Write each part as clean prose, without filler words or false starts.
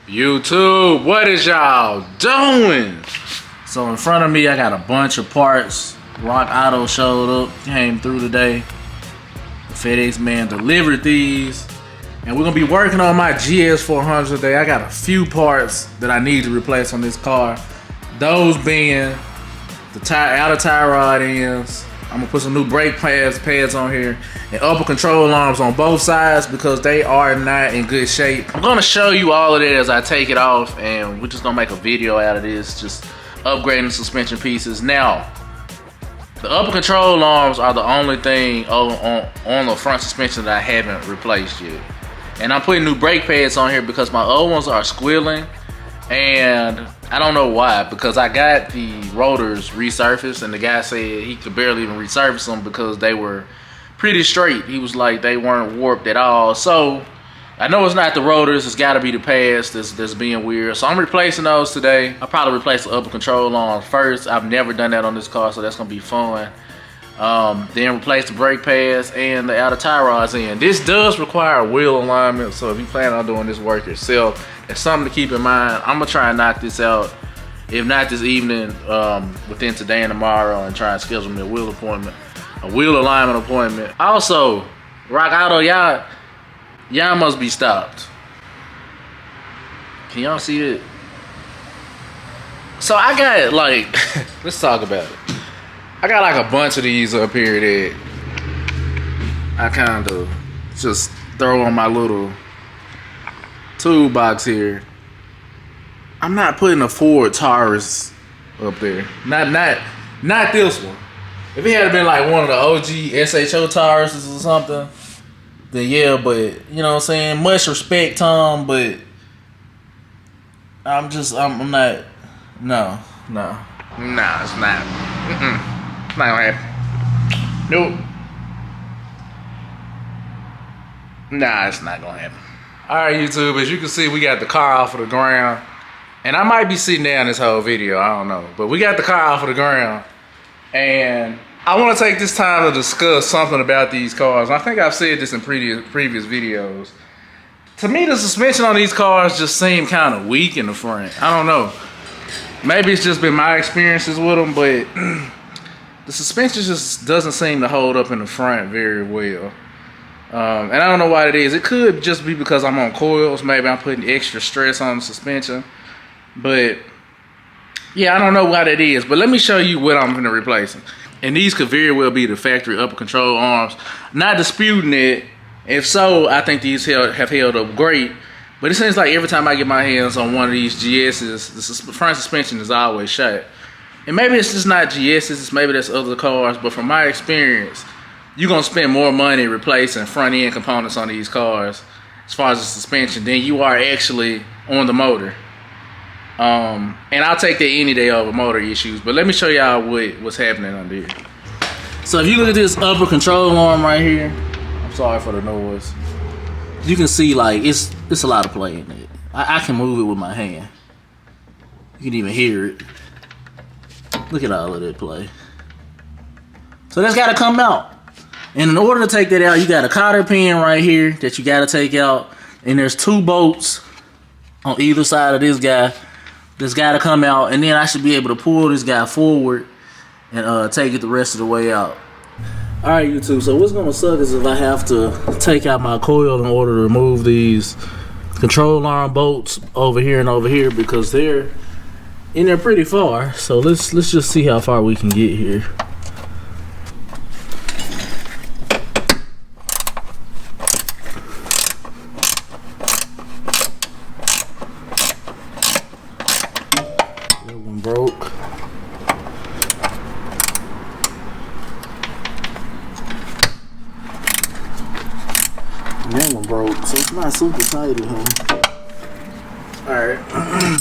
YouTube, what is y'all doing? So in front of me, I got a bunch of parts. Rock Auto showed up, came through today. The FedEx man delivered these. And we're gonna be working on my GS400 today. I got a few parts that I need to replace on this car. Those being the outer tie rod ends. I'm gonna put some new brake pads on here and upper control arms on both sides because they are not in good shape. I'm gonna show you all of it as I take it off, and we're just gonna make a video out of this, just upgrading suspension pieces. Now, the upper control arms are the only thing on the front suspension that I haven't replaced yet. And I'm putting new brake pads on here because my old ones are squealing, and I don't know why, because I got the rotors resurfaced and the guy said he could barely even resurface them because they were pretty straight. He was like, they weren't warped at all. So I know it's not the rotors, it's gotta be the pads that's being weird. So I'm replacing those today. I'll probably replace the upper control arms first. I've never done that on this car, so that's gonna be fun. Then replace the brake pads and the outer tie rods in. This does require wheel alignment, so if you plan on doing this work yourself, it's something to keep in mind. I'm gonna try and knock this out, if not this evening, within today and tomorrow, and try and schedule me a wheel alignment appointment. Also, Rock Auto, y'all must be stopped. Can y'all see it? So I got like, let's talk about it. I got like a bunch of these up here that I kind of just throw on my little toolbox here. I'm not putting a Ford Taurus up there. Not this one. If it had been like one of the OG SHO Tauruses or something, then yeah, but you know what I'm saying? Much respect, Tom, but I'm not, no, it's not. It's not gonna happen. Nope. Nah, it's not gonna happen. Alright, YouTube, as you can see, we got the car off of the ground. And I might be sitting down this whole video, I don't know. But we got the car off of the ground. And I want to take this time to discuss something about these cars. I think I've said this in previous videos. To me, the suspension on these cars just seem kind of weak in the front. I don't know. Maybe it's just been my experiences with them, but the suspension just doesn't seem to hold up in the front very well. And I don't know why it is. It could just be because I'm on coils. Maybe I'm putting extra stress on the suspension. But yeah, I don't know why that is. But let me show you what I'm going to replace. And these could very well be the factory upper control arms. Not disputing it. If so, I think these have held up great. But it seems like every time I get my hands on one of these GS's, the front suspension is always shot. And maybe it's just not GS's, maybe that's other cars. But from my experience, you're going to spend more money replacing front end components on these cars as far as the suspension than you are actually on the motor. And I'll take that any day over motor issues. But let me show y'all what's happening under here. So if you look at this upper control arm right here, I'm sorry for the noise. You can see like it's a lot of play in it. I can move it with my hand. You can even hear it. Look at all of that play. So that's got to come out. And in order to take that out, you got a cotter pin right here that you got to take out. And there's 2 bolts on either side of this guy that's got to come out. And then I should be able to pull this guy forward and take it the rest of the way out. All right, YouTube. So what's going to suck is if I have to take out my coil in order to remove these control arm bolts over here and over here because they're in there pretty far. So let's just see how far we can get here. That one broke. And that one broke, so it's not super tight at home. All right.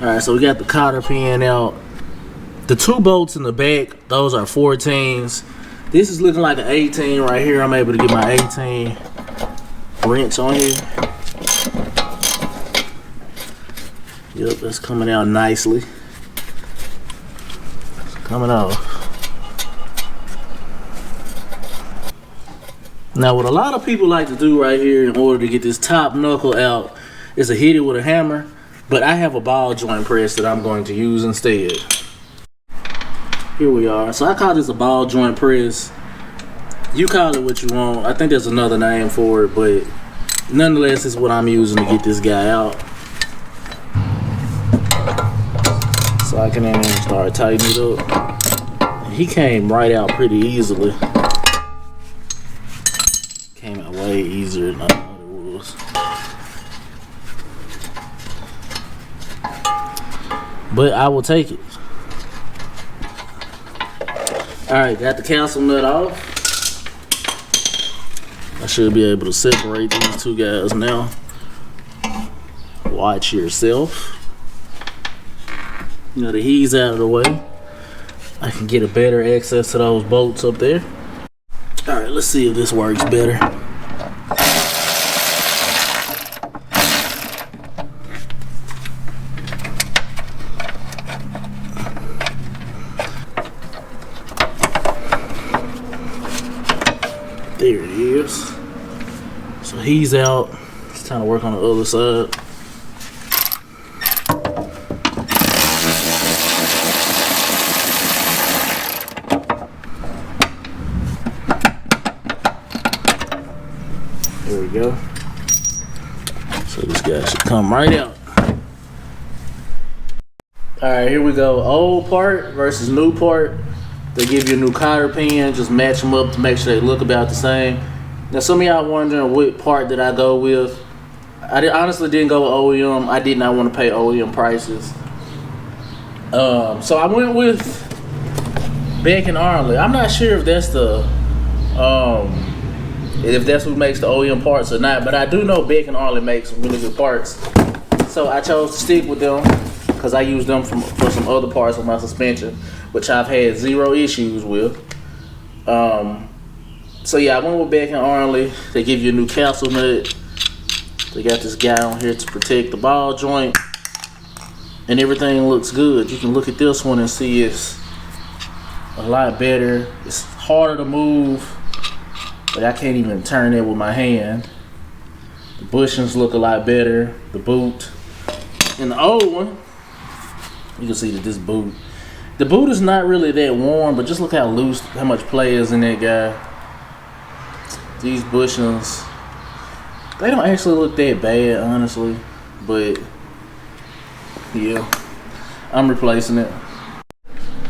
Alright, so we got the cotter pin out. The 2 bolts in the back, those are 14s. This is looking like an 18 right here. I'm able to get my 18 wrench on here. Yep, that's coming out nicely. It's coming off. Now, what a lot of people like to do right here in order to get this top knuckle out is to hit it with a hammer, but I have a ball joint press that I'm going to use instead. Here we are. So I call this a ball joint press. You call it what you want. I think there's another name for it, but nonetheless, it's what I'm using to get this guy out. So I can in there and start tightening it up. He came right out pretty easily. Came out way easier than I thought it was. But I will take it. Alright, got the castle nut off. I should be able to separate these 2 guys now. Watch yourself. You know, the he's out of the way. I can get a better access to those bolts up there. Alright, let's see if this works better. There it is. So he's out. It's time to work on the other side. There we go. So this guy should come right out. Alright, here we go. Old part versus new part. They give you a new cotter pin, just match them up to make sure they look about the same. Now some of y'all wondering what part did I go with. I honestly didn't go with OEM. I did not want to pay OEM prices. So I went with Beck and Arley. I'm not sure if that's the if that's who makes the OEM parts or not, but I do know Beck and Arley makes some really good parts. So I chose to stick with them because I used them for some other parts of my suspension, which I've had 0 issues with. So yeah, I went with Beck and Arley. They give you a new castle nut. They got this guy on here to protect the ball joint, and everything looks good. You can look at this one and see it's a lot better. It's harder to move, but I can't even turn it with my hand. The bushings look a lot better. The boot. And the old one, you can see that this boot, the boot is not really that warm, but just look how loose, how much play is in that guy. These bushings, they don't actually look that bad, honestly, but yeah, I'm replacing it.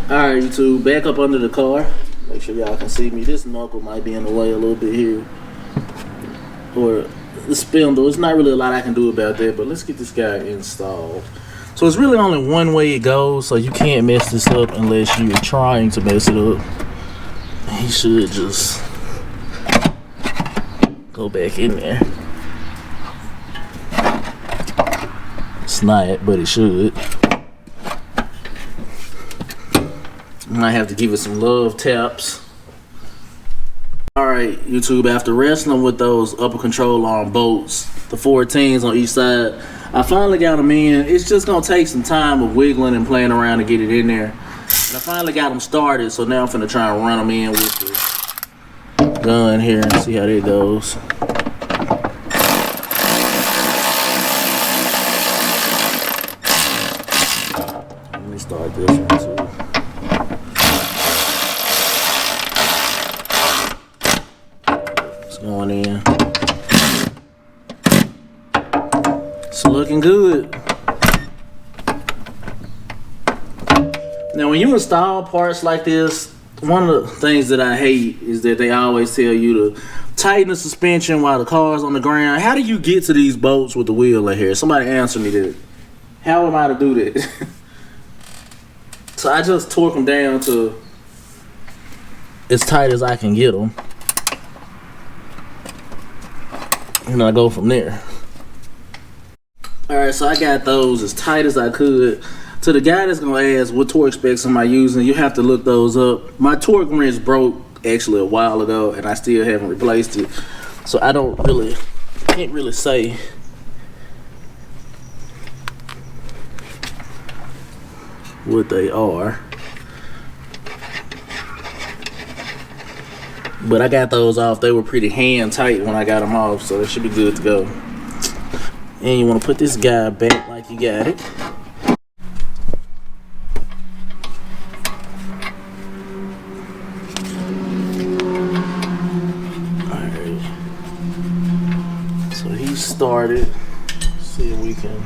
Alright, YouTube, back up under the car. Make sure y'all can see me. This knuckle might be in the way a little bit here, or the spindle. It's not really a lot I can do about that, but let's get this guy installed. So it's really only one way it goes, so you can't mess this up unless you're trying to mess it up. He should just go back in there. It's not, but it should. Might have to give it some love taps. Alright, YouTube, after wrestling with those upper control arm bolts, the 14s on each side, I finally got them in. It's just gonna take some time of wiggling and playing around to get it in there. But I finally got them started, so now I'm finna try and run them in with the gun here and see how that goes. Let me start this one too. It's going in. It's looking good. Now when you install parts like this, one of the things that I hate is that they always tell you to tighten the suspension while the car's on the ground. How do you get to these bolts with the wheel in here? Somebody answer me that. How am I to do that? So I just torque them down to as tight as I can get them, and I go from there. All right, so I got those as tight as I could. To the guy that's gonna ask what torque specs am I using, you have to look those up. My torque wrench broke actually a while ago, and I still haven't replaced it. So I can't really say. What they are. But I got those off. They were pretty hand tight when I got them off, so they should be good to go. And you want to put this guy back like you got it. Alright. So he started. Let's see if we can.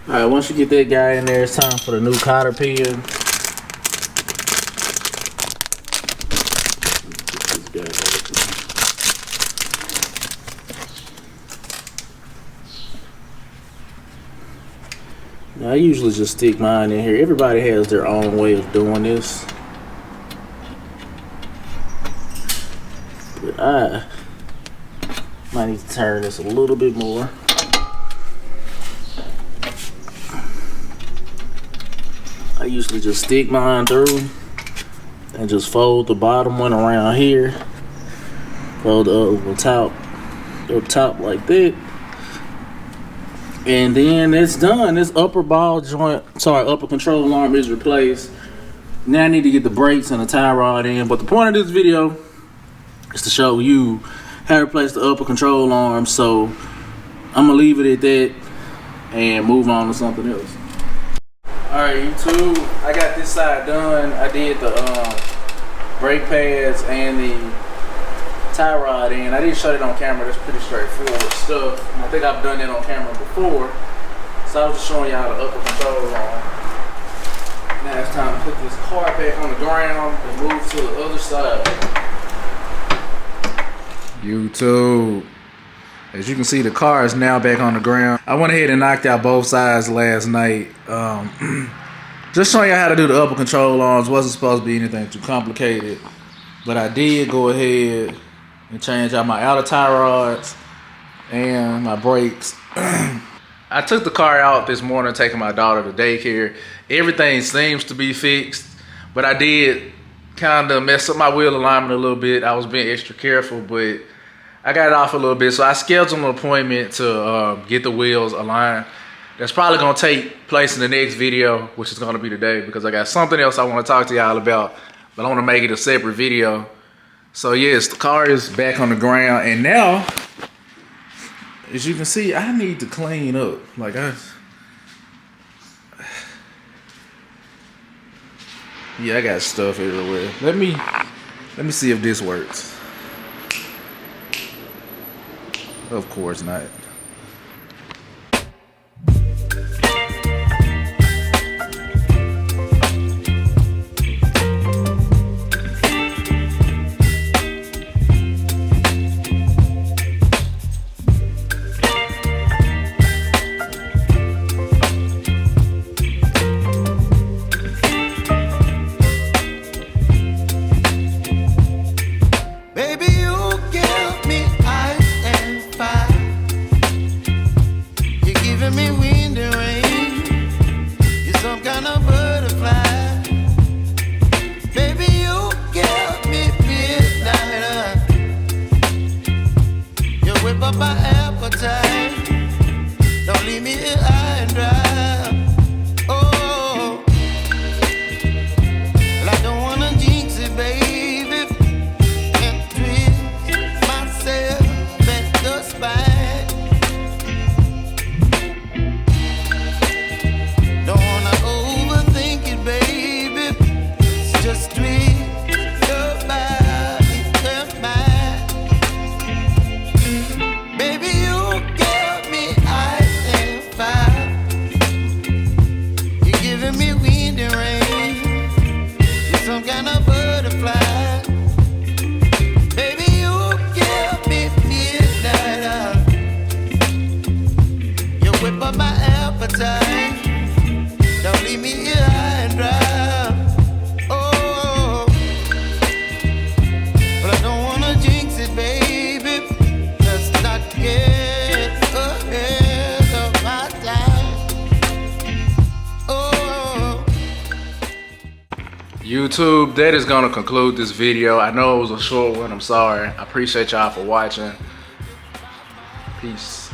Alright, once you get that guy in there, it's time for the new cotter pin. Now, I usually just stick mine in here. Everybody has their own way of doing this. But I might need to turn this a little bit more. I usually just stick mine through and just fold the bottom one around here. Fold the top like that. And then it's done. This upper upper control arm is replaced. Now I need to get the brakes and the tie rod in. But the point of this video is to show you how to replace the upper control arm. So I'm gonna leave it at that and move on to something else. Alright, YouTube, I got this side done. I did the brake pads and the tie rod in. I didn't show it on camera. That's pretty straightforward stuff. And I think I've done it on camera before. So I was just showing y'all the upper control arm. Now it's time to put this car back on the ground and move to the other side. YouTube. As you can see, the car is now back on the ground. I went ahead and knocked out both sides last night. Just showing you how to do the upper control arms. Wasn't supposed to be anything too complicated. But I did go ahead and change out my outer tie rods and my brakes. I took the car out this morning taking my daughter to daycare. Everything seems to be fixed. But I did kind of mess up my wheel alignment a little bit. I was being extra careful, but I got it off a little bit, so I scheduled an appointment to get the wheels aligned. That's probably gonna take place in the next video, which is gonna be today, because I got something else I wanna talk to y'all about, but I wanna make it a separate video. So yes, the car is back on the ground, and now, as you can see, I need to clean up. Like yeah, I got stuff everywhere. Let me see if this works. Of course not. Don't leave me here high and dry. Oh, but I don't wanna jinx it, baby. Let's not get ahead of my time. Oh. YouTube, that is gonna conclude this video. I know it was a short one, I'm sorry. I appreciate y'all for watching. Peace.